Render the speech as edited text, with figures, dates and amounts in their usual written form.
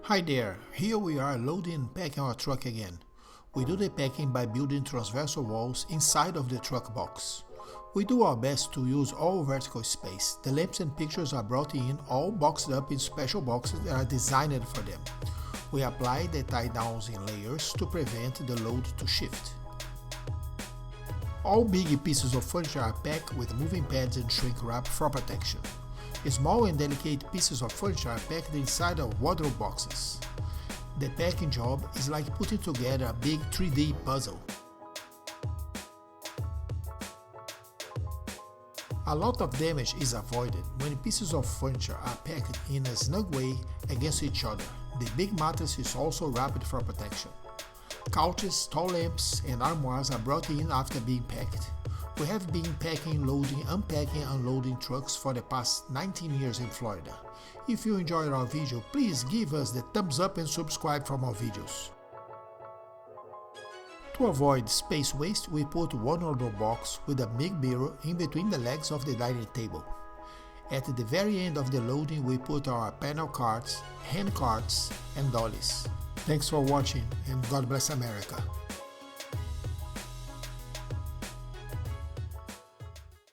Hi there, here we are loading and packing our truck again. We do the packing by building transversal walls inside of the truck box. We do our best to use all vertical space. The lamps and pictures are brought in all boxed up in special boxes that are designed for them. We apply the tie downs in layers to prevent the load to shift. All big pieces of furniture are packed with moving pads and shrink wrap for protection. Small and delicate pieces of furniture are packed inside of wardrobe boxes. The packing job is like putting together a big 3D puzzle. A lot of damage is avoided when pieces of furniture are packed in a snug way against each other. The big mattress is also wrapped for protection. Couches, tall lamps, and armoires are brought in after being packed. We have been packing, loading, unpacking, unloading trucks for the past 19 years in Florida. If you enjoyed our video, please give us the thumbs up and subscribe for more videos. To avoid space waste, we put one wardrobe box with a big mirror in between the legs of the dining table. At the very end of the loading, we put our panel carts, hand carts, and dollies. Thanks for watching, and God bless America.